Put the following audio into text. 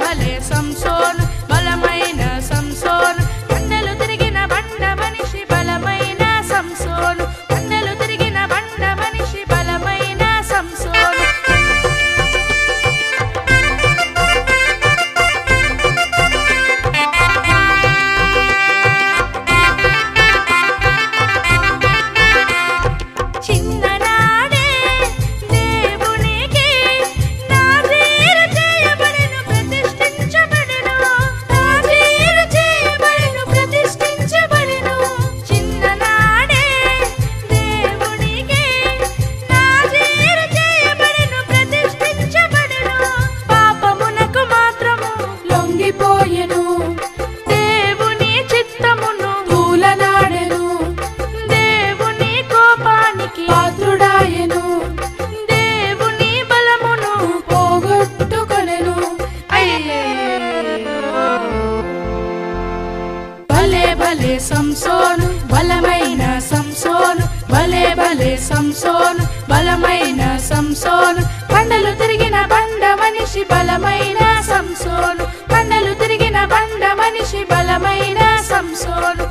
భలే సంసోను బలమైన సంసోను బండలు తిరిగిన బండ మనిషి బలమైన సంసోను బండలు తిరిగిన బండ మనిషి బలమైన సంసోను దేవుని చిత్తమును తూలనాడెను దేవుని కోపానికి పాత్రుడాయెను దేవుని బలమును పోగొట్టుకొనెను భలే భలే సంసోను బలమైన సంసోను భలే భలే సంసోను బలమైన సంసోను బండలు తిరిగిన బండ మనిషి బలమైన సంసోను బండలు తిరిగిన బండ మనిషి బలమైన సంసోను